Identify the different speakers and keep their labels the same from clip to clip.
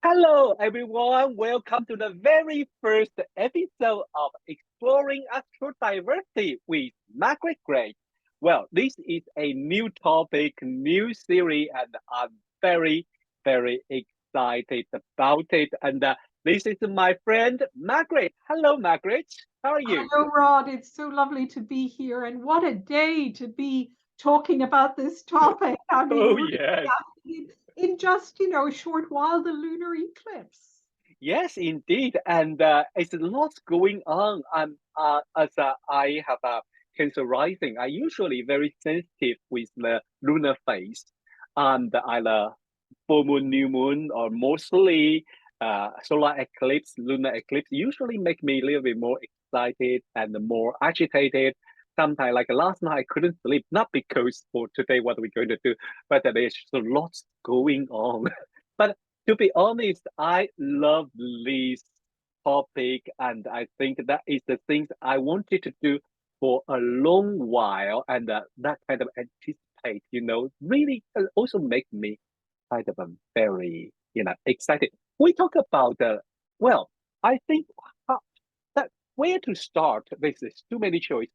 Speaker 1: Hello, everyone. Welcome to the very first episode of Exploring Astro-Diversity with Margaret Gray. Well, this is a new topic, new series, and I'm very, very excited about it. And this is my friend, Margaret. Hello, Margaret. How are you?
Speaker 2: Hello, Rod. It's so lovely to be here. And what a day to be talking about this topic. I mean,
Speaker 1: Oh,
Speaker 2: we're
Speaker 1: yes.
Speaker 2: in just, a short while, the lunar eclipse.
Speaker 1: Yes, indeed, and it's lots going on. I have a Cancer rising. I usually very sensitive with the lunar phase, and either full moon, new moon, or mostly solar eclipse, lunar eclipse. Usually make me a little bit more excited and more agitated. Sometimes, like last night, I couldn't sleep, not because for today what we're going to do, but there's lots going on. But to be honest, I love this topic, and I think that is the things I wanted to do for a long while, and that kind of anticipate, really also make me kind of very, excited. We talk about well, I think how, that where to start. This is too many choice.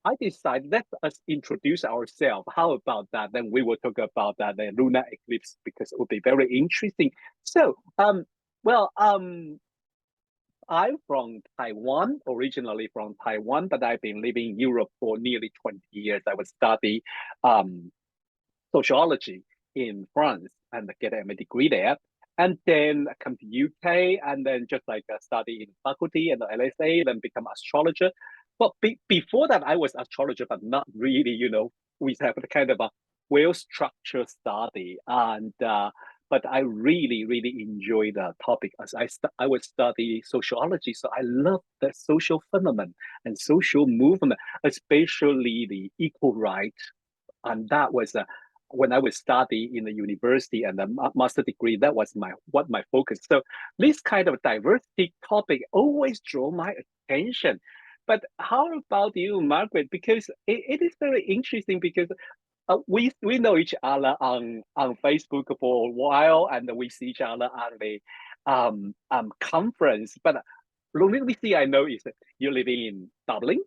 Speaker 1: I decided let us introduce ourselves. How about that? Then we will talk about that the lunar eclipse because it would be very interesting. So, well, I'm from Taiwan, originally from Taiwan, but I've been living in Europe for nearly 20 years. I would study um, sociology in France and get a degree there. And then I come to UK and then just like study in faculty and the LSA, then become astrologer. But before that, I was astrologer, but not really, we have a kind of a well-structured study. And but I really, really enjoy the topic as I would study sociology. So I love the social phenomenon and social movement, especially the equal right. And that was when I was studying in the university and the master degree, that was my focus. So this kind of diversity topic always drew my attention. But how about you, Margaret? Because it is very interesting because we know each other on Facebook for a while, and we see each other on the conference. But the only thing I know is that you're living in Dublin,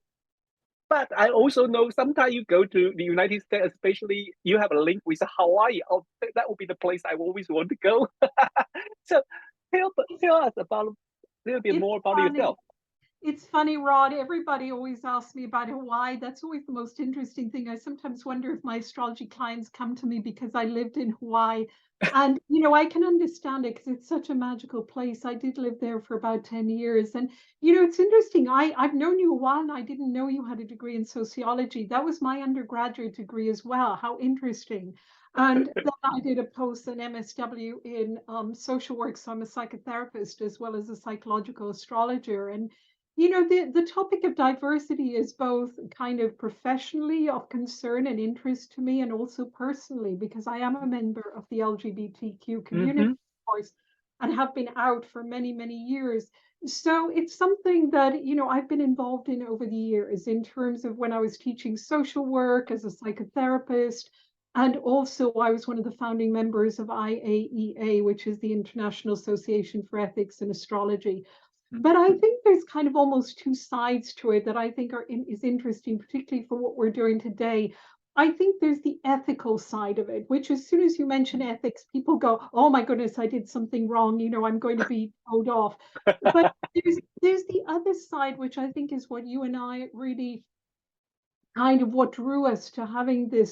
Speaker 1: but I also know sometimes you go to the United States, especially you have a link with Hawaii. Oh, that would be the place I always want to go. So tell us about a little bit
Speaker 2: It's
Speaker 1: more about
Speaker 2: funny.
Speaker 1: yourself.
Speaker 2: It's funny, Rod. Everybody always asks me about Hawaii. That's always the most interesting thing. I sometimes wonder if my astrology clients come to me because I lived in Hawaii. And, I can understand it because it's such a magical place. I did live there for about 10 years. And, it's interesting. I've known you a while and I didn't know you had a degree in sociology. That was my undergraduate degree as well. How interesting. And then I did a post, an MSW in social work. So I'm a psychotherapist as well as a psychological astrologer. And the topic of diversity is both kind of professionally of concern and interest to me, and also personally, because I am a member of the LGBTQ community,
Speaker 1: Mm-hmm.
Speaker 2: of course, and have been out for many, many years. So it's something that, I've been involved in over the years in terms of when I was teaching social work as a psychotherapist. And also, I was one of the founding members of IAEA, which is the International Association for Ethics in Astrology. But I think there's kind of almost two sides to it that I think is interesting, particularly for what we're doing today. I think there's the ethical side of it, which as soon as you mention ethics, people go, "Oh my goodness, I did something wrong. I'm going to be told off." But there's the other side, which I think is what you and I really kind of what drew us to having the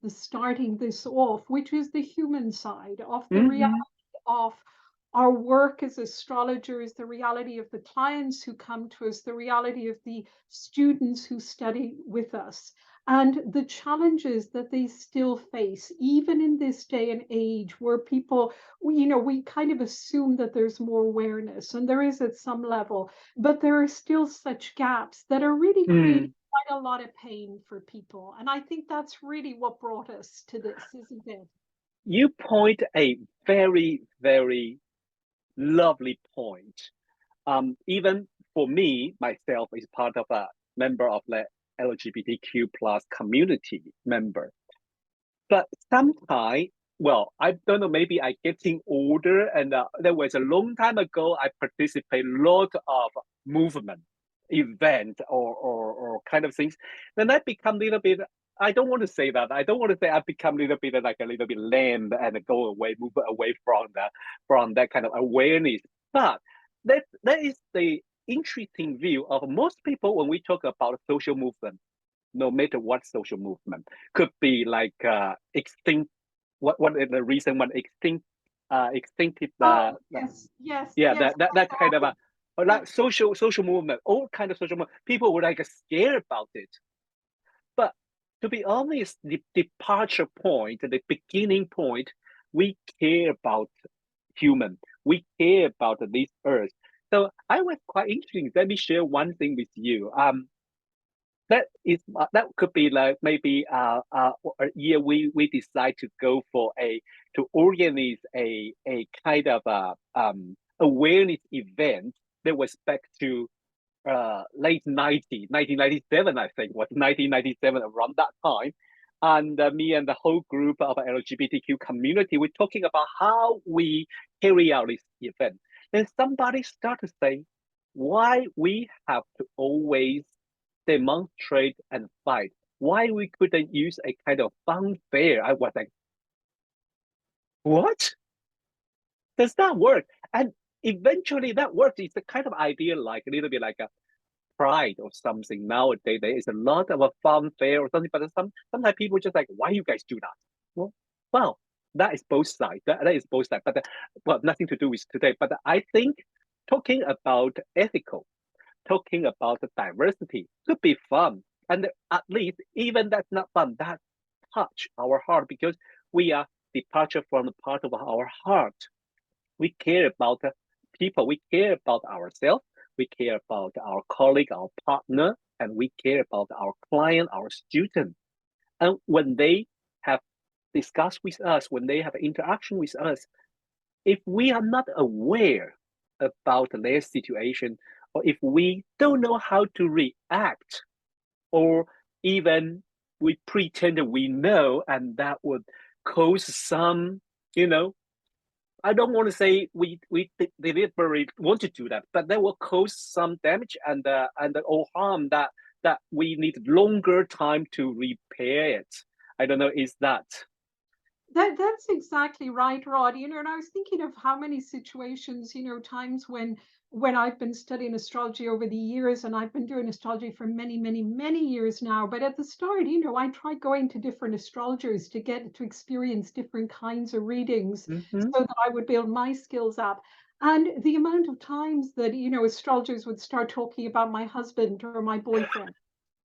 Speaker 2: starting this off, which is the human side of the reality
Speaker 1: Mm-hmm.
Speaker 2: of our work as astrologers, the reality of the clients who come to us, the reality of the students who study with us, and the challenges that they still face, even in this day and age where people, we kind of assume that there's more awareness, and there is at some level, but there are still such gaps that are really creating
Speaker 1: Mm.
Speaker 2: quite a lot of pain for people. And I think that's really what brought us to this, isn't it?
Speaker 1: You point a very, very lovely point. Even for me, myself is part of a member of the LGBTQ plus community member. But sometimes well, I don't know, maybe I getting older, and there was a long time ago, I participate a lot of movement, event, or kind of things. Then I become a little bit, I don't want to say that. I don't want to say I become a little bit like a little bit lame and go away, move away from that kind of awareness. But that is the interesting view of most people when we talk about social movement, no matter what social movement. Could be like extinct, what is the reason one extincted
Speaker 2: Oh,
Speaker 1: the
Speaker 2: yes, yes,
Speaker 1: yeah,
Speaker 2: yes.
Speaker 1: that kind of a, or
Speaker 2: Yeah.
Speaker 1: like social movement, all kind of social movement, people were like scared about it. But to be honest, the departure point, the beginning point, we care about human, we care about this earth. So I was quite interesting. Let me share one thing with you. That is that could be like maybe a year we decide to go for a, to organize a kind of a awareness event that was back to late 1997, I think, was 1997, around that time. And me and the whole group of LGBTQ community, we're talking about how we carry out this event. Then somebody started to say, why we have to always demonstrate and fight? Why we couldn't use a kind of fun fair? I was like, what? Does that work? And eventually that works. It's a kind of idea, like a little bit like a pride or something. Nowadays there is a lot of a fun fair or something, but sometimes people just like, why you guys do that? Well, that is both sides. That is both sides. But well, nothing to do with today. But I think talking about ethical, talking about the diversity could be fun. And at least even that's not fun, that touch our heart, because we are departure from the part of our heart. We care about the people, we care about ourselves, we care about our colleague, our partner, and we care about our client, our student. And when they have discussed with us, when they have interaction with us, if we are not aware about their situation, or if we don't know how to react, or even we pretend that we know, and that would cause some, you know, I don't want to say we deliberately want to do that, but that will cause some damage and or harm that we need longer time to repair it. I don't know, is that?
Speaker 2: That's exactly right, Rod. And I was thinking of how many situations, times when I've been studying astrology over the years, and I've been doing astrology for many, many, many years now. But at the start, I tried going to different astrologers to get to experience different kinds of readings
Speaker 1: Mm-hmm.
Speaker 2: so that I would build my skills up. And the amount of times that, astrologers would start talking about my husband or my boyfriend.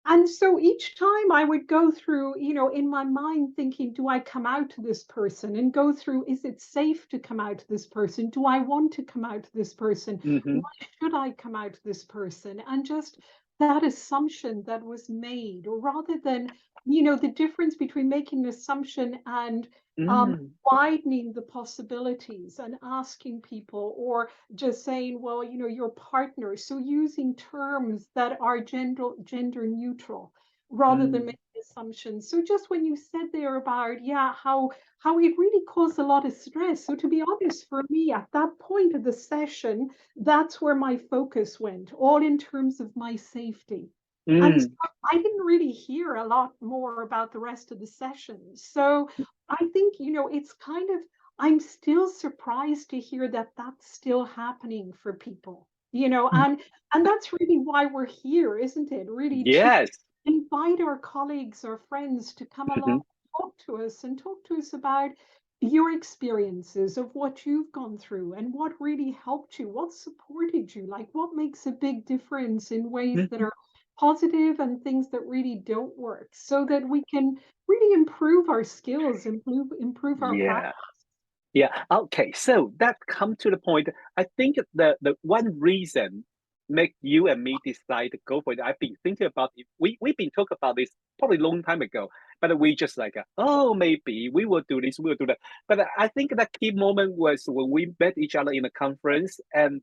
Speaker 2: And so each time I would go through, in my mind thinking, do I come out to this person, and go through, is it safe to come out to this person? Do I want to come out to this person?
Speaker 1: Mm-hmm.
Speaker 2: Why should I come out to this person? And just that assumption that was made, or rather than, the difference between making an assumption and
Speaker 1: Mm.
Speaker 2: widening the possibilities and asking people, or just saying, well, your partner. So using terms that are gender neutral rather than
Speaker 1: Mm.
Speaker 2: making assumptions. So just when you said there about, yeah, how it really caused a lot of stress. So to be honest, for me at that point of the session, that's where my focus went, all in terms of my safety. And so
Speaker 1: Mm.
Speaker 2: I didn't really hear a lot more about the rest of the sessions. So I think, it's kind of, I'm still surprised to hear that that's still happening for people, and that's really why we're here, isn't it? Really to
Speaker 1: Yes.
Speaker 2: invite our colleagues or friends to come along,
Speaker 1: Mm-hmm.
Speaker 2: talk to us, and talk to us about your experiences of what you've gone through and what really helped you, what supported you, like what makes a big difference in ways that
Speaker 1: Mm-hmm.
Speaker 2: are positive and things that really don't work, so that we can really improve our skills, improve our practice.
Speaker 1: Yeah. Yeah. Okay. So that come to the point. I think the one reason make you and me decide to go for it. I've been thinking about it. We've been talking about this probably a long time ago, but we just like, oh, maybe we will do this, we will do that. But I think the key moment was when we met each other in a conference, and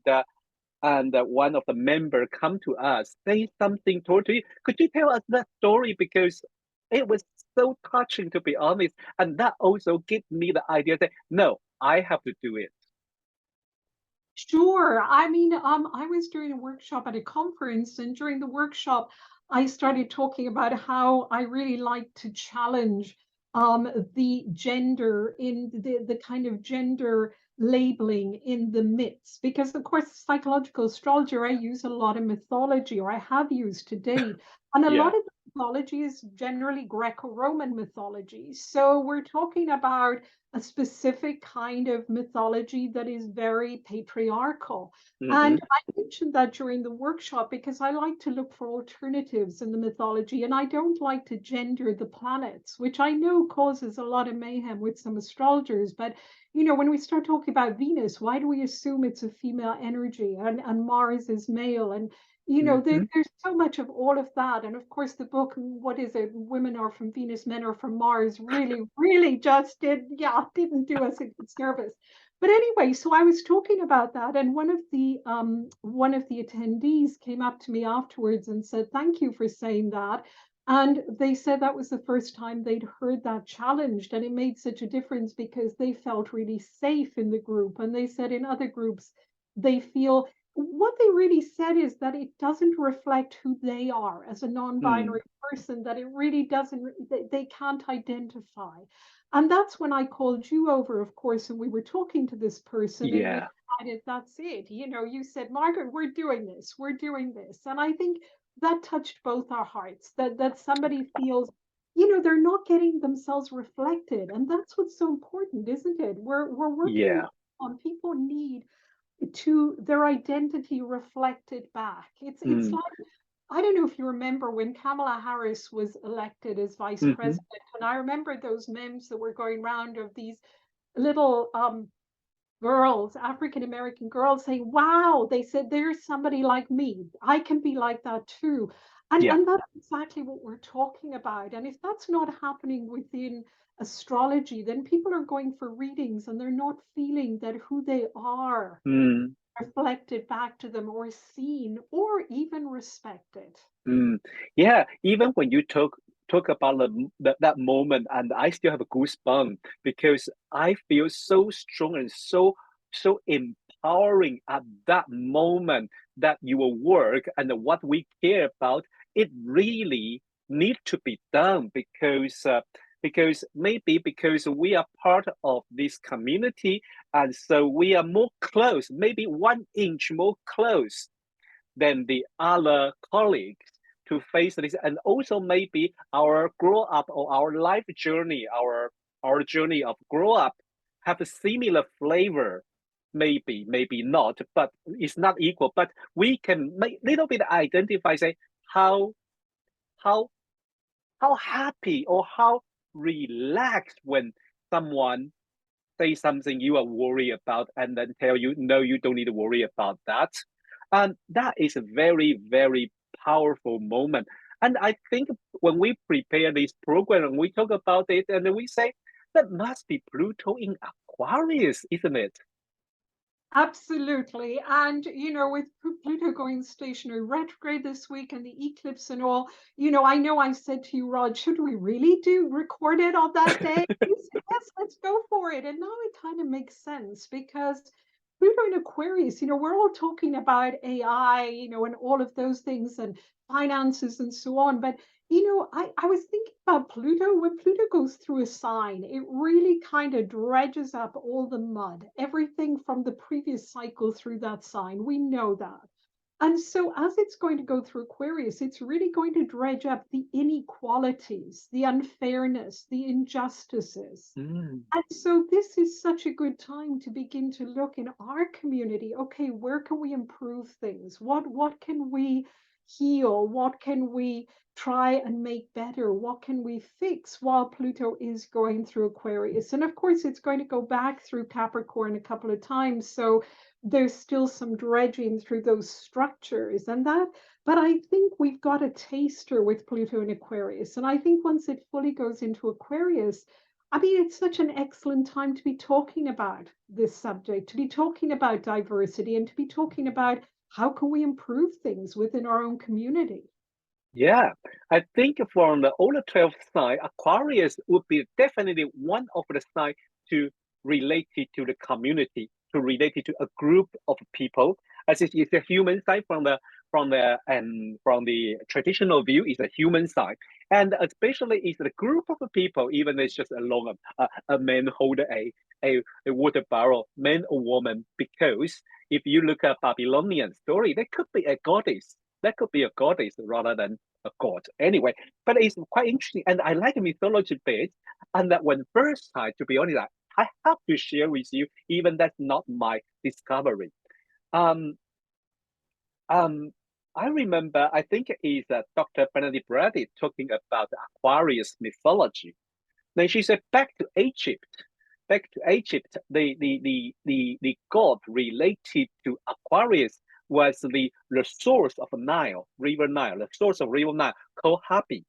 Speaker 1: one of the member come to us, say something totally. Could you tell us that story, because it was so touching, to be honest. And that also gives me the idea that, no, I have to do it.
Speaker 2: Sure. I mean, I was doing a workshop at a conference, and during the workshop, I started talking about how I really like to challenge the gender in the kind of gender labeling in the myths. Because, of course, psychological astrologer, I use a lot of mythology, or I have used to date. And a lot
Speaker 1: Yeah.
Speaker 2: of the mythology is generally Greco-Roman mythology. So we're talking about a specific kind of mythology that is very patriarchal.
Speaker 1: Mm-hmm.
Speaker 2: And I mentioned that during the workshop because I like to look for alternatives in the mythology, and I don't like to gender the planets, which I know causes a lot of mayhem with some astrologers. But when we start talking about Venus, why do we assume it's a female energy and Mars is male? And
Speaker 1: Mm-hmm.
Speaker 2: there's so much of all of that. And of course, the book, what is it? Women are from Venus, men are from Mars, really, really just didn't do us a good service. But anyway, so I was talking about that, and one of the attendees came up to me afterwards and said, "Thank you for saying that." And they said that was the first time they'd heard that challenged, and it made such a difference because they felt really safe in the group. And they said in other groups, they feel what they really said is that it doesn't reflect who they are as a
Speaker 1: Mm.
Speaker 2: non-binary person, that it really doesn't, they can't identify. And that's when I called you over, of course, and we were talking to this person, and we
Speaker 1: Yeah.
Speaker 2: decided that's it. You said, Margaret, we're doing this, we're doing this. And I think that touched both our hearts, that somebody feels, they're not getting themselves reflected. And that's what's so important, isn't it? We're working
Speaker 1: Yeah.
Speaker 2: on people need to their identity reflected back. It's
Speaker 1: Mm.
Speaker 2: like, I don't know if you remember when Kamala Harris was elected as vice
Speaker 1: Mm-hmm.
Speaker 2: president, and I remember those memes that were going around of these little girls, African American girls, saying, "Wow," they said, "there's somebody like me. I can be like that too." And
Speaker 1: Yeah.
Speaker 2: and that's exactly what we're talking about. And if that's not happening within astrology, then people are going for readings and they're not feeling that who they are
Speaker 1: Mm.
Speaker 2: reflected back to them or seen or even respected.
Speaker 1: Mm. Yeah. Even when you talk about that moment, and I still have a goosebump because I feel so strong and so empowering at that moment that your work and what we care about, it really need to be done because maybe because we are part of this community, and so we are more close, maybe 1 inch more close than the other colleagues to face this, and also maybe our grow up or our life journey, our journey of grow up have a similar flavor. Maybe not, but it's not equal. But we can make little bit identify, say how how how happy or how relaxed when someone say something you are worried about and then tell you, no, you don't need to worry about that. And that is a very, very powerful moment. And I think when we prepare this program and we talk about it and then we say, that must be Pluto in Aquarius, isn't it?
Speaker 2: Absolutely. And, with Pluto going stationary retrograde this week and the eclipse and all, I know I said to you, Rod, should we really record it on that day? You said, yes, let's go for it. And now it kind of makes sense because Pluto in Aquarius, we're all talking about AI, and all of those things and finances and so on. But I was thinking about Pluto. When Pluto goes through a sign, it really kind of dredges up all the mud, everything from the previous cycle through that sign. We know that. And so, as it's going to go through Aquarius, it's really going to dredge up the inequalities, the unfairness, the injustices.
Speaker 1: Mm,
Speaker 2: And so, this is such a good time to begin to look in our community. Okay, where can we improve things? What can we heal? What can we try and make better? What can we fix while Pluto is going through Aquarius? And of course, it's going to go back through Capricorn a couple of times. So there's still some dredging through those structures and that. But I think we've got a taster with Pluto in Aquarius. And I think once it fully goes into Aquarius, I mean, it's such an excellent time to be talking about this subject, to be talking about diversity, and to be talking about how can we improve things within our own community.
Speaker 1: Yeah, I think from the older 12 sign, Aquarius would be definitely one of the sign to relate it to the community, to relate it to a group of people. As it's a human sign from the traditional view, it's a human sign, and especially it's a group of people. Even it's just alone a man hold a water barrel, man or woman. Because if you look at Babylonian story, there could be a goddess. That could be a goddess rather than a god. Anyway, but it's quite interesting, and I like mythology bit. And that when first time, to be honest, I have to share with you, even that's not my discovery. Um, um, I remember, I think it is Dr. Benedict Brady talking about Aquarius mythology. Then she said, back to Egypt. Back to Egypt, the god related to Aquarius was the source of Nile, River Nile, the source of River Nile called Hapi.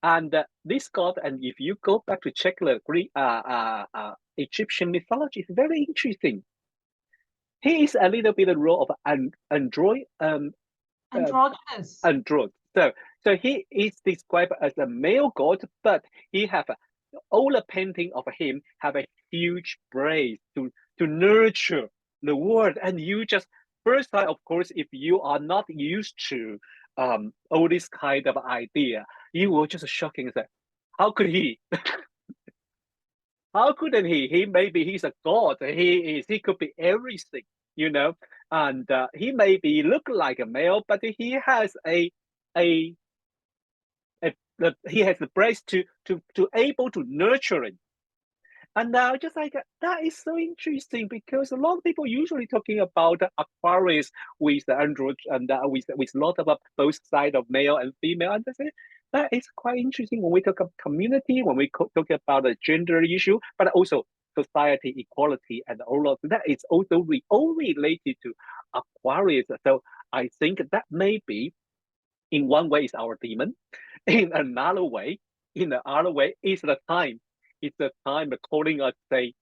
Speaker 1: And this god, and if you go back to check the Greek, Egyptian mythology, it's very interesting. He is a little bit the role of an android, uh,
Speaker 2: Androgynous.
Speaker 1: android. So he is described as a male god, but he have all the painting of him have a huge brain to nurture the world. And you just first time, of course, if you are not used to all this kind of idea, you will just shocking and say, how could he? How couldn't he? He maybe he's a god. He could be everything, you know. And he maybe look like a male, but he has a he has the brains to able to nurture it. And now, just like that is so interesting because a lot of people usually talking about Aquarius with the android and with a lot of both side of male and female. And I say that is quite interesting when we talk about community, when we talk about the gender issue, but also society equality and all of that is also all related to Aquarius. So I think that maybe in one way is our demon, in another way, is the time. It's the time calling us say,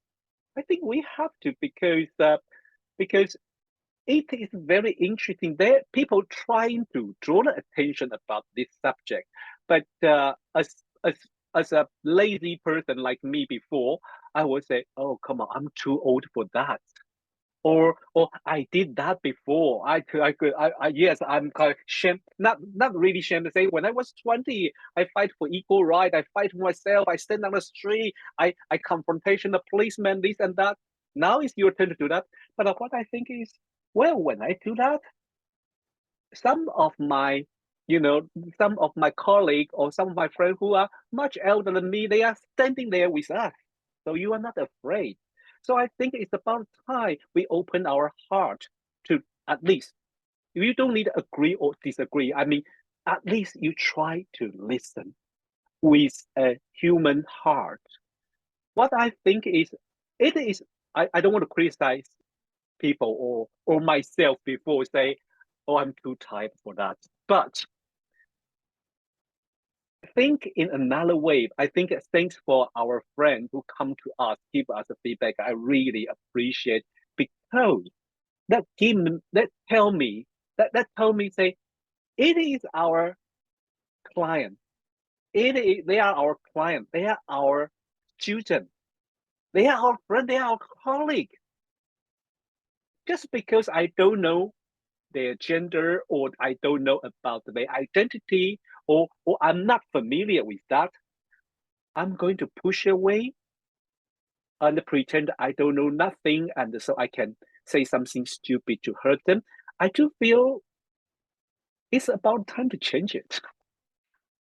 Speaker 1: I think we have to because it is very interesting. There people trying to draw the attention about this subject, but as as a lazy person like me before, I would say, oh come on, I'm too old for that. Or I did that before. Yes, I'm kind of shame, not really shame to say. When I was 20, I fight for equal right. I fight for myself. I stand on the street. I confrontation the policeman, this and that. Now it's your turn to do that. But what I think is, well, when I do that, some of my, you know, some of my colleague or some of my friends who are much elder than me, they are standing there with us. So you are not afraid. So I think it's about time we open our heart to at least, you don't need to agree or disagree. I mean, at least you try to listen with a human heart. What I think is, it is, I don't want to criticize people or myself before say, oh, I'm too tired for that. But I think in another way, I think thanks for our friends who come to us, give us a feedback. I really appreciate because that tell me that tell me say it is our client. They are our client. They are our student. They are our friend. They are our colleague. Just because I don't know their gender or I don't know about their identity or I'm not familiar with that, I'm going to push away and pretend I don't know nothing and so I can say something stupid to hurt them. I do feel it's about time to change it.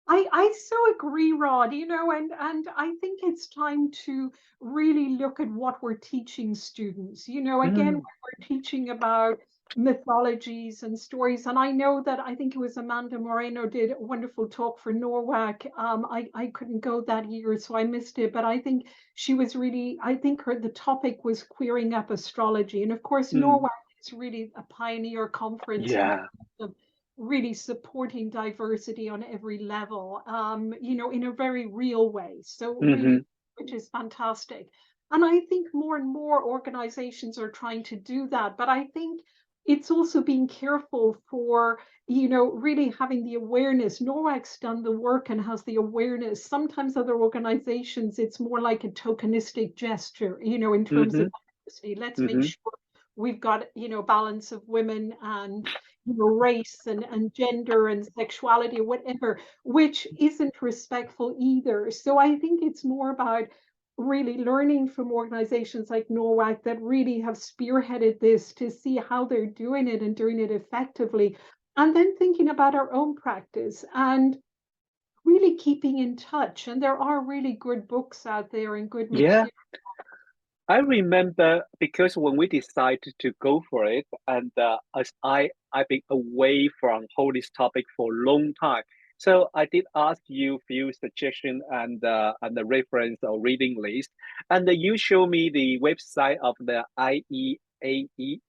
Speaker 2: I so agree, Rod, and I think it's time to really look at what we're teaching students. Again, when
Speaker 1: Mm,
Speaker 2: we're teaching about mythologies and stories, and I know that I think it was Amanda Moreno did a wonderful talk for Norwalk. I couldn't go that year, so I missed it, but I think she was really, I think the topic was queering up astrology. And of course,
Speaker 1: mm,
Speaker 2: Norwalk is really a pioneer conference in
Speaker 1: yeah.
Speaker 2: terms of really supporting diversity on every level, in a very real way. So
Speaker 1: Mm-hmm.
Speaker 2: really, which is fantastic. And I think more and more organizations are trying to do that. But I think, it's also being careful for, you know, really having the awareness. NORAC's done the work and has the awareness. Sometimes other organizations, it's more like a tokenistic gesture, you know, in terms of
Speaker 1: Mm-hmm.
Speaker 2: diversity. Let's make
Speaker 1: Mm-hmm.
Speaker 2: sure we've got, you know, balance of women and, you know, race and gender and sexuality or whatever, which isn't respectful either. So I think it's more about really learning from organizations like NORAC that really have spearheaded this to see how they're doing it and doing it effectively. And then thinking about our own practice and really keeping in touch. And there are really good books out there and good
Speaker 1: Yeah,
Speaker 2: material.
Speaker 1: I remember because when we decided to go for it, and as I've been away from whole this topic for a long time, so I did ask you few suggestion and the reference or reading list, and you show me the website of the IEAE,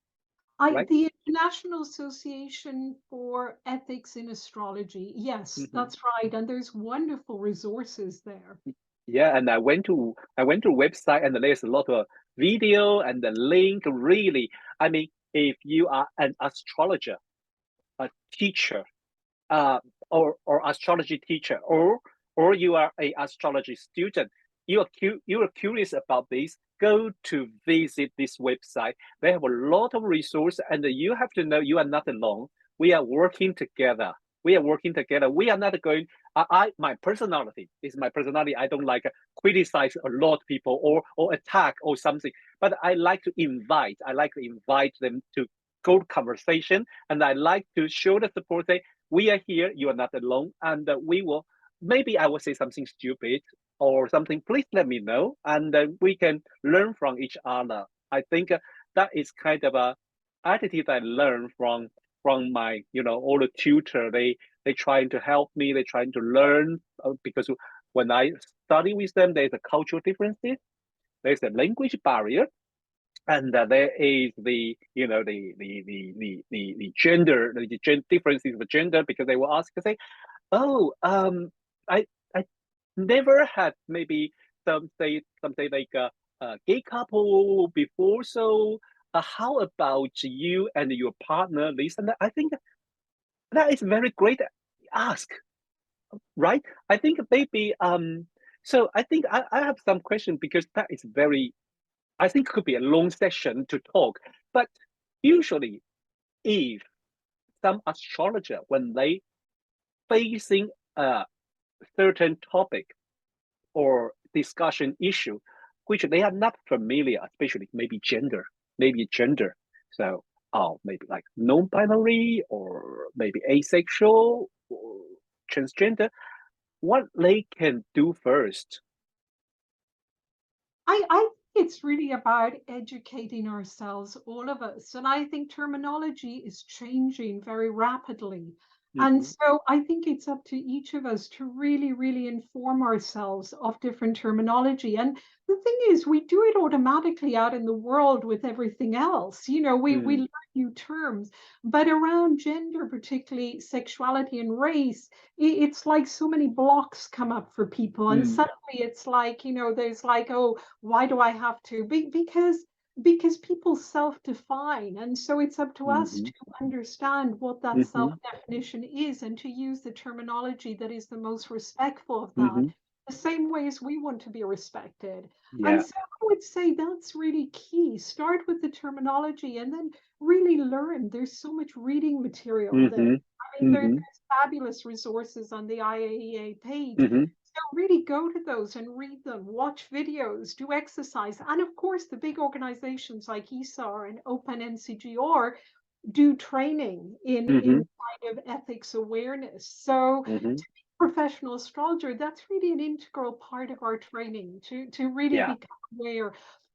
Speaker 1: right?
Speaker 2: The International Association for Ethics in Astrology. Yes,
Speaker 1: Mm-hmm.
Speaker 2: that's right. And there's wonderful resources there.
Speaker 1: Yeah, and I went to website and there's a lot of video and the link. Really, I mean, if you are an astrologer, a teacher, uh, or astrology teacher, or you are a astrology student, you are curious about this, go to visit this website. They have a lot of resources, and you have to know you are not alone. We are working together. We are working together. We are not going. My personality is my personality. I don't like criticize a lot of people or attack or something. But I like to invite. I like to invite them to go to conversation, and I like to show the support. Say, we are here, you are not alone, and we will, maybe I will say something stupid or something, please let me know, and we can learn from each other. I think that is kind of a attitude I learned from my, all the tutor. They trying to help me, they trying to learn, because when I study with them, there's a cultural differences, there's a language barrier, and there is the gender, differences of gender, because they will ask, say, oh, I never had maybe something like a gay couple before, so how about you and your partner, this and that? I think that is very great ask, right? I think maybe so I think I have some question, because that is very, I think, could be a long session to talk. But usually, if some astrologer, when they facing a certain topic or discussion issue, which they are not familiar, especially maybe gender. So, oh, maybe like non-binary or maybe asexual or transgender, what they can do first.
Speaker 2: I think it's really about educating ourselves, all of us. And I think terminology is changing very rapidly. And
Speaker 1: Mm-hmm.
Speaker 2: so I think it's up to each of us to really, really inform ourselves of different terminology. And the thing is, we do it automatically out in the world with everything else. You know, we
Speaker 1: Mm,
Speaker 2: learn new terms, but around gender, particularly sexuality and race, it's like so many blocks come up for people. And
Speaker 1: mm,
Speaker 2: suddenly it's like, you know, there's like, oh, why do I have to? Because people self-define, and so it's up to us
Speaker 1: mm-hmm,
Speaker 2: to understand what that
Speaker 1: mm-hmm,
Speaker 2: self-definition is and to use the terminology that is the most respectful of that,
Speaker 1: mm-hmm.
Speaker 2: the same way as we want to be respected. And
Speaker 1: Yeah.
Speaker 2: so I would say that's really key. Start with the terminology and then really learn. There's so much reading material there.
Speaker 1: Mm-hmm,
Speaker 2: I mean,
Speaker 1: mm-hmm,
Speaker 2: there's fabulous resources on the IAEA page.
Speaker 1: mm-hmm.
Speaker 2: So really go to those and read them, watch videos, do exercise. And of course, the big organizations like ESAR and Open NCGR do training
Speaker 1: Mm-hmm.
Speaker 2: in kind of ethics awareness. So
Speaker 1: Mm-hmm.
Speaker 2: to be a professional astrologer, that's really an integral part of our training to really
Speaker 1: Yeah.
Speaker 2: become aware.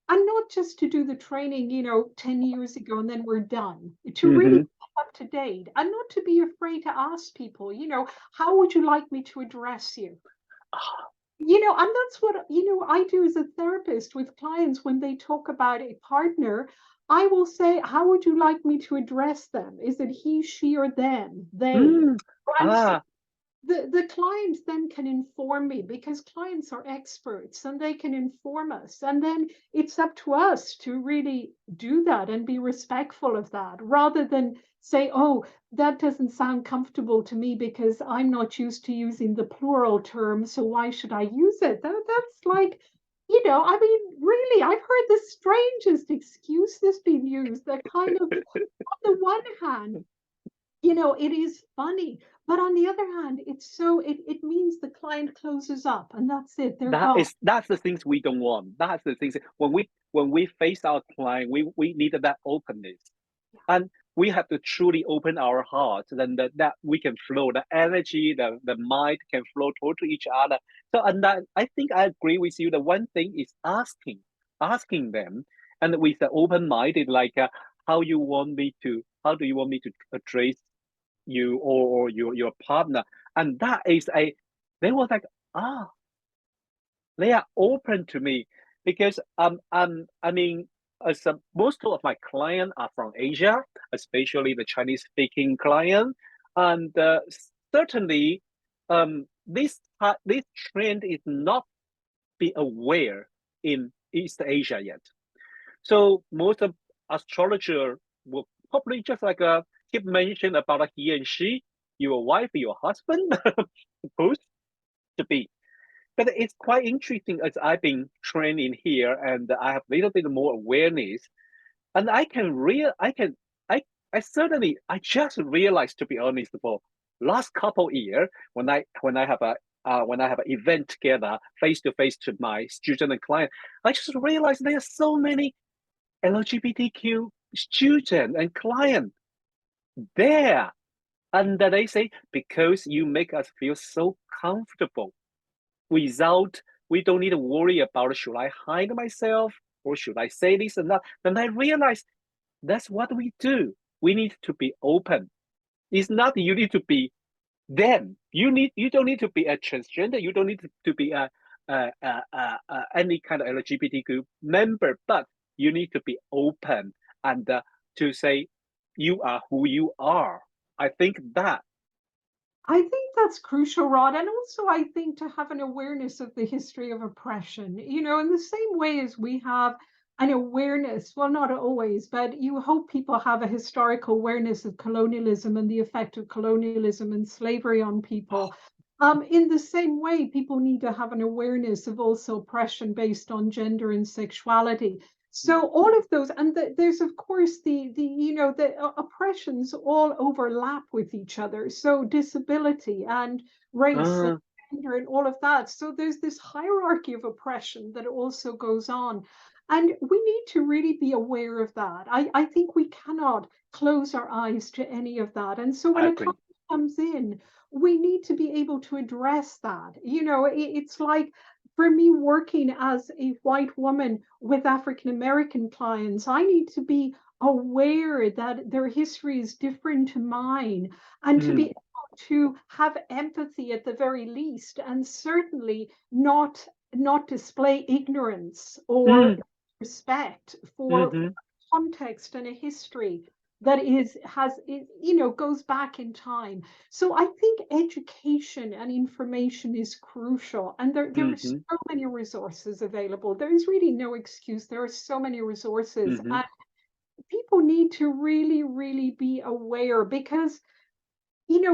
Speaker 2: And not just to do the training, you know, 10 years ago and then we're done. To really
Speaker 1: Mm-hmm.
Speaker 2: keep up to date and not to be afraid to ask people, you know, how would you like me to address you? You know, and that's what, you know, I do as a therapist with clients when they talk about a partner. I will say, how would you like me to address them? Is it he, she, or them, they?
Speaker 1: Mm.
Speaker 2: And so
Speaker 1: Ah.
Speaker 2: the client then can inform me, because clients are experts and they can inform us. And then it's up to us to really do that and be respectful of that, rather than say, oh, that doesn't sound comfortable to me because I'm not used to using the plural term, so why should I use it? That's like, I mean, really, I've heard the strangest excuses being used. That kind of, on the one hand, it is funny, but on the other hand, it means the client closes up and that's it, they're gone.
Speaker 1: That's the things we don't want. That's the things when we face our client, we need that openness, and we have to truly open our hearts, and that we can flow, the energy, the mind can flow toward each other. So, and that, I think I agree with you. The one thing is asking them, and with the open minded, like how do you want me to address you, or your partner, and that is they were like, ah, they are open to me, because I mean, most of my clients are from Asia, especially the Chinese speaking client, and certainly this trend is not be aware in East Asia yet. So most of astrologer will probably just like keep mentioning about he and she, your wife, your husband, supposed to be. But it's quite interesting as I've been training here, and I have a little bit more awareness, and I just realized, to be honest, for last couple years, when I have an event together face to face to my student and client, I just realized there are so many LGBTQ student and client there, and they say, because you make us feel so comfortable, without we don't need to worry about, should I hide myself or should I say this and that. Then I realized that's what we do. We need to be open. It's not you need to be them. You don't need to be a transgender. You don't need to be any kind of LGBTQ member, but you need to be open, and to say you are who you are. I think that.
Speaker 2: I think that's crucial, Rod. And also, I think to have an awareness of the history of oppression, in the same way as we have an awareness, well, not always, but you hope people have a historical awareness of colonialism and the effect of colonialism and slavery on people. In the same way, people need to have an awareness of also oppression based on gender and sexuality. So all of those, and there's of course the oppressions all overlap with each other. So disability and race and
Speaker 1: Uh,
Speaker 2: gender and all of that. So there's this hierarchy of oppression that also goes on. And we need to really be aware of that. I think we cannot close our eyes to any of that. And so when
Speaker 1: I
Speaker 2: a
Speaker 1: agree.
Speaker 2: client comes in, we need to be able to address that. It's like, for me, working as a white woman with African American clients, I need to be aware that their history is different to mine, and to be
Speaker 1: Mm,
Speaker 2: able to have empathy at the very least, and certainly not display ignorance or
Speaker 1: mm,
Speaker 2: respect for
Speaker 1: mm-hmm,
Speaker 2: context and a history that goes back in time. So I think education and information is crucial, and there are so
Speaker 1: mm-hmm,
Speaker 2: many resources available. There is really no excuse. There are so many resources,
Speaker 1: mm-hmm,
Speaker 2: and people need to really, really be aware, because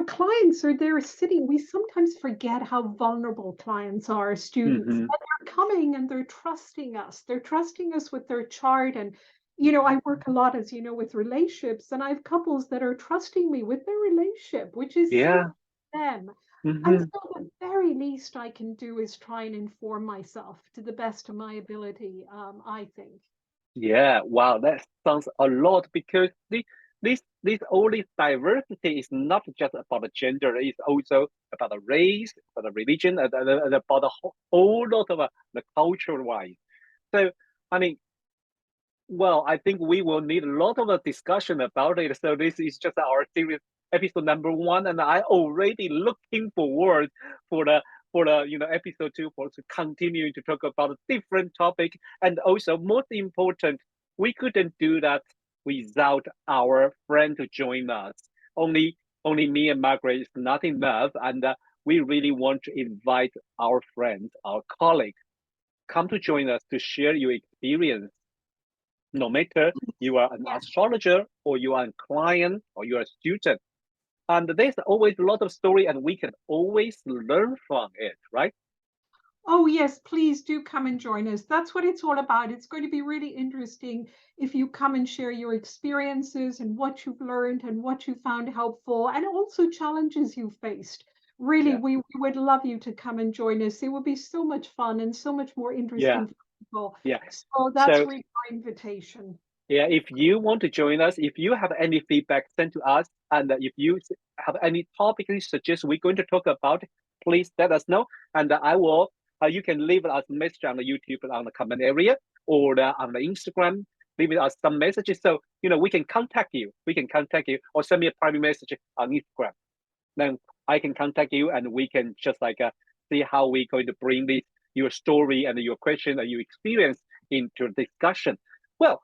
Speaker 2: clients are there sitting. We sometimes forget how vulnerable clients are, students.
Speaker 1: mm-hmm.
Speaker 2: And they're coming and they're trusting us. They're trusting us with their chart. And, I work a lot, as you know, with relationships, and I have couples that are trusting me with their relationship, which is so
Speaker 1: Yeah.
Speaker 2: them. And
Speaker 1: Mm-hmm.
Speaker 2: so the very least I can do is try and inform myself to the best of my ability, I think.
Speaker 1: Yeah, wow, that sounds a lot, because this all this diversity is not just about the gender, it's also about the race, about the religion, and about the whole lot of the culture wise. So, I mean, well, I think we will need a lot of a discussion about it. So this is just our series episode number one, and I already looking forward for the episode two, for to continue to talk about a different topic. And also, most important, we couldn't do that without our friend to join us. Only me and Margaret is not enough, and we really want to invite our friends, our colleagues, come to join us to share your experience. No matter you are an
Speaker 2: Yes.
Speaker 1: astrologer or you are a client or you are a student, and there's always a lot of story, and we can always learn from it, right?
Speaker 2: Oh, yes, please do come and join us. That's what it's all about. It's going to be really interesting if you come and share your experiences and what you've learned and what you found helpful and also challenges you faced. Really,
Speaker 1: Yeah,
Speaker 2: we would love you to come and join us. It would be so much fun and so much more
Speaker 1: yeah,
Speaker 2: interesting for people.
Speaker 1: yeah.
Speaker 2: So that's
Speaker 1: So
Speaker 2: really my invitation.
Speaker 1: yeah, if you want to join us, if you have any feedback, send to us. And if you have any topic you suggest we're going to talk about, please let us know. And I will, you can leave us a message on the YouTube on the comment area or on the Instagram, leave us some messages. So, we can contact you. We can contact you or send me a private message on Instagram. Then I can contact you and we can just like see how we're going to bring this, your story and your question and your experience into discussion. Well,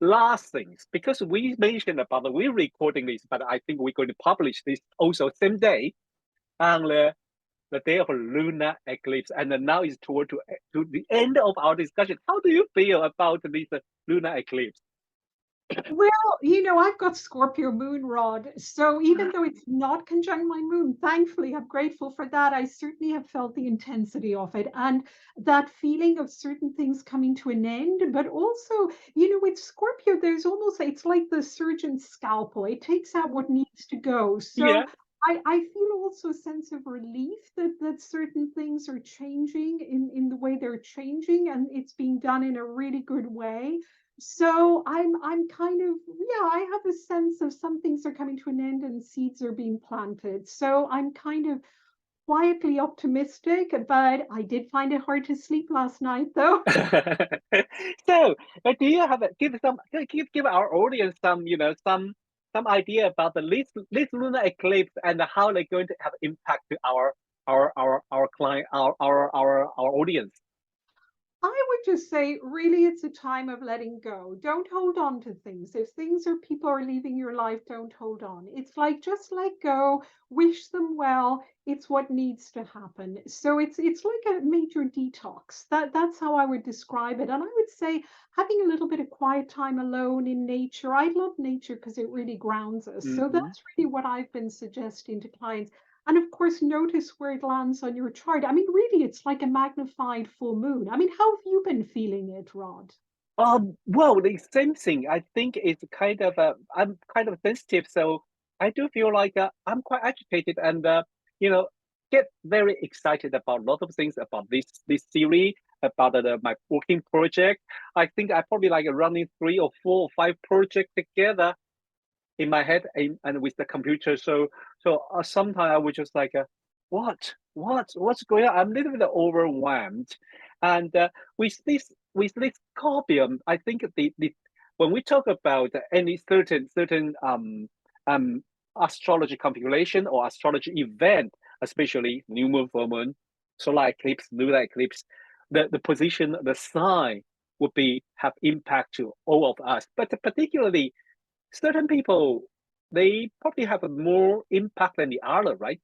Speaker 1: last things, because we mentioned about we're recording this, but I think we're going to publish this also same day on the day of a lunar eclipse. And now it's to the end of our discussion. How do you feel about this lunar eclipse?
Speaker 2: Well, I've got Scorpio moon rod. So even though it's not conjunct my moon, thankfully, I'm grateful for that. I certainly have felt the intensity of it and that feeling of certain things coming to an end. But also, with Scorpio, there's almost, it's like the surgeon's scalpel. It takes out what needs to go.
Speaker 1: Yeah.
Speaker 2: So I feel also a sense of relief that certain things are changing in the way they're changing, and it's being done in a really good way. So I'm kind of, yeah, I have a sense of some things are coming to an end and seeds are being planted. So I'm kind of quietly optimistic, but I did find it hard to sleep last night though.
Speaker 1: So, do you have give our audience some some idea about this lunar eclipse and how they're going to have impact to our client our audience?
Speaker 2: I would just say, really, it's a time of letting go. Don't hold on to things. If things or people are leaving your life, don't hold on. It's like just let go, wish them well. It's what needs to happen. So it's like a major detox. That's how I would describe it. And I would say having a little bit of quiet time alone in nature. I love nature because it really grounds us. So
Speaker 1: Hmm.
Speaker 2: that's really what I've been suggesting to clients. And of course, notice where it lands on your chart. I mean, really, it's like a magnified full moon. I mean, how have you been feeling it, Rod?
Speaker 1: Well, the same thing. I think it's kind of I'm kind of sensitive, so I do feel like I'm quite agitated and you know get very excited about a lot of things about this series about my working project. I think I probably like running 3 or 4 or 5 projects together in my head and with the computer. So sometimes I was just like, what's going on? I'm a little bit overwhelmed, and with this Scorpion, I think the when we talk about any certain astrology configuration or astrology event, especially new moon, full moon, solar eclipse, lunar eclipse, the position, the sign would be have impact to all of us, but particularly certain people, they probably have a more impact than the other, right?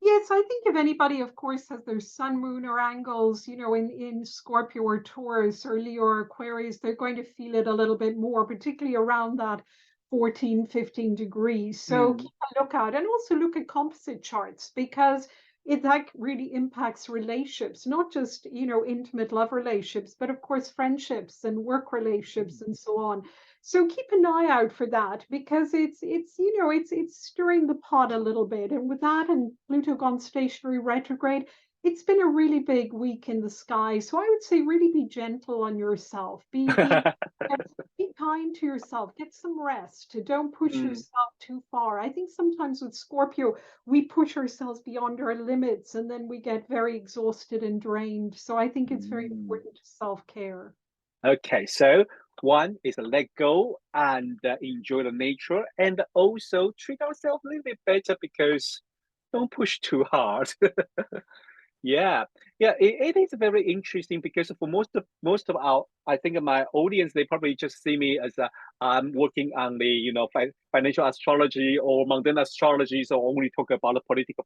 Speaker 2: Yes, I think if anybody, of course, has their sun, moon, or angles, in Scorpio or Taurus or Leo or Aquarius, they're going to feel it a little bit more, particularly around that 14, 15 degrees. So
Speaker 1: Mm,
Speaker 2: keep a lookout and also look at composite charts because that really impacts relationships, not just, intimate love relationships, but of course, friendships and work relationships and so on. So keep an eye out for that because it's stirring the pot a little bit. And with that and Pluto gone stationary retrograde, it's been a really big week in the sky. So I would say really be gentle on yourself. Be kind to yourself. Get some rest. Don't push
Speaker 1: mm,
Speaker 2: yourself too far. I think sometimes with Scorpio, we push ourselves beyond our limits and then we get very exhausted and drained. So I think it's very
Speaker 1: mm.
Speaker 2: important to self-care.
Speaker 1: Okay, so one is let go and enjoy the nature, and also treat ourselves a little bit better because don't push too hard. Yeah, yeah, it is very interesting because for most of our, I think my audience, they probably just see me as a I'm working on the financial astrology or mundane astrology, so only talk about the political.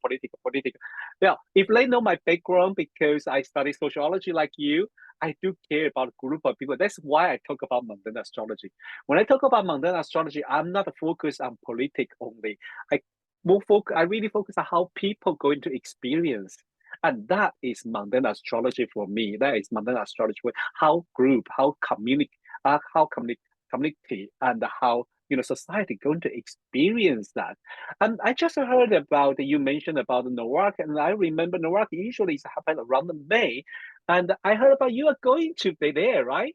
Speaker 1: Yeah, if they know my background because I study sociology like you, I do care about a group of people. That's why I talk about mundane astrology. When I talk about mundane astrology, I'm not focused on politics only. I I really focus on how people going to experience, and that is mundane astrology for me. That is mundane astrology for how group, how community, and how society going to experience that. And I just heard about you mentioned about Newark, and I remember Newark usually is happening around May, and I heard about you are going to be there, right?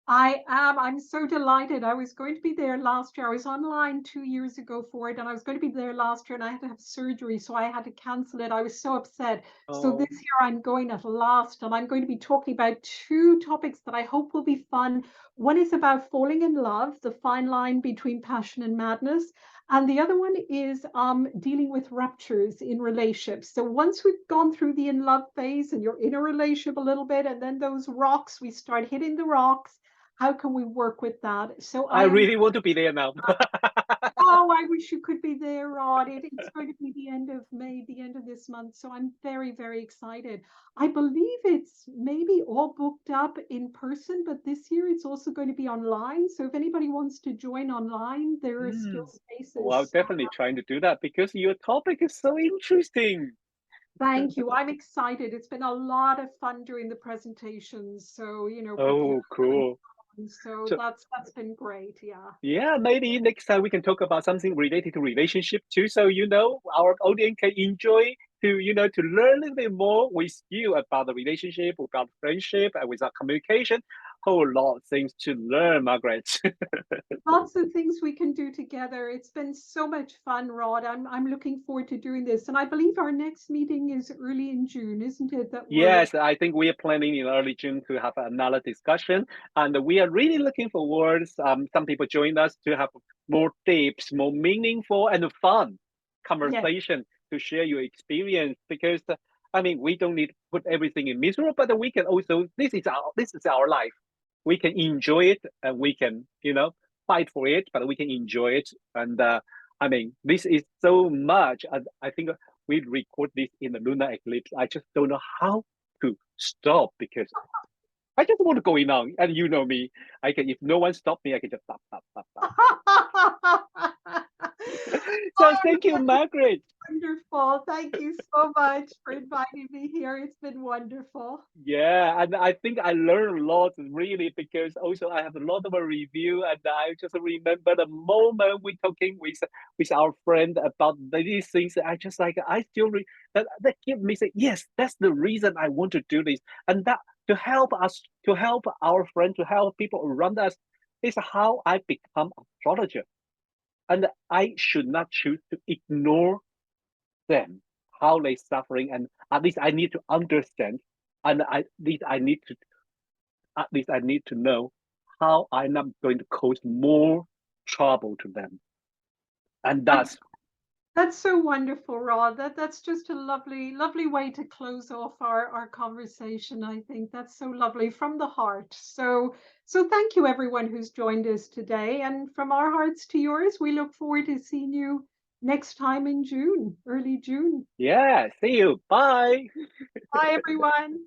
Speaker 2: I am. I'm so delighted. I was going to be there last year. I was online 2 years ago for it, and I was going to be there last year, and I had to have surgery, so I had to cancel it. I was so upset. So this
Speaker 1: Oh,
Speaker 2: year I'm going at last, and I'm going to be talking about two topics that I hope will be fun. One is about falling in love, the fine line between passion and madness. And the other one is dealing with ruptures in relationships. So once we've gone through the in love phase and you're in a relationship a little bit, and then those rocks, we start hitting the rocks, how can we work with that? So
Speaker 1: I
Speaker 2: I am,
Speaker 1: really want to be there now.
Speaker 2: oh, I wish you could be there, Rod. It's going to be the end of May, the end of this month. So I'm very, very excited. I believe it's maybe all booked up in person, but this year it's also going to be online. So if anybody wants to join online, there are still
Speaker 1: Mm. Well,
Speaker 2: spaces.
Speaker 1: I'm
Speaker 2: So
Speaker 1: definitely trying to do that because your topic is so interesting.
Speaker 2: thank you. I'm excited. It's been a lot of fun during the presentations. So, preparing
Speaker 1: Oh,
Speaker 2: for
Speaker 1: cool.
Speaker 2: them. So
Speaker 1: So
Speaker 2: that's been great. Yeah.
Speaker 1: yeah, maybe next time we can talk about something related to relationship too. So our audience can enjoy to learn a little bit more with you about the relationship, about friendship, and with our communication. Whole lot of things to learn, Margaret.
Speaker 2: Lots of things we can do together. It's been so much fun, Rod. I'm looking forward to doing this. And I believe our next meeting is early in June, isn't it? That we're
Speaker 1: Yes, I think we are planning in early June to have another discussion, and we are really looking forward. Some people join us to have more tips, more meaningful and fun
Speaker 2: Yes,
Speaker 1: conversation to share your experience. Because I mean, we don't need to put everything in miserable, but we can also this is our life. We can enjoy it, and we can fight for it, but we can enjoy it. And I mean, this is so much. And I think we record this in the lunar eclipse. I just don't know how to stop because I just want to go in on. And you know me, I can if no one stop me, I can just stop, stop, stop, stop. So
Speaker 2: oh,
Speaker 1: thank you, Margaret.
Speaker 2: wonderful. Thank you so much for inviting me here. It's been wonderful.
Speaker 1: Yeah, and I think I learned a lot really because also I have a lot of a review, and I just remember the moment we talking with our friend about these things. I just like I still that give me say yes, that's the reason I want to do this, and that to help us, to help our friend, to help people around us is how I become astrologer, and I should not choose to ignore them, how they suffering, and at least I need to understand, and at least I need to know how I'm not going to cause more trouble to them, and
Speaker 2: That's
Speaker 1: that's
Speaker 2: That's so wonderful, Rod. That's just a lovely, lovely way to close off our conversation. I think that's so lovely from the heart. So thank you everyone who's joined us today. And from our hearts to yours, we look forward to seeing you next time in June, early June.
Speaker 1: yeah. See you. Bye.
Speaker 2: Bye everyone.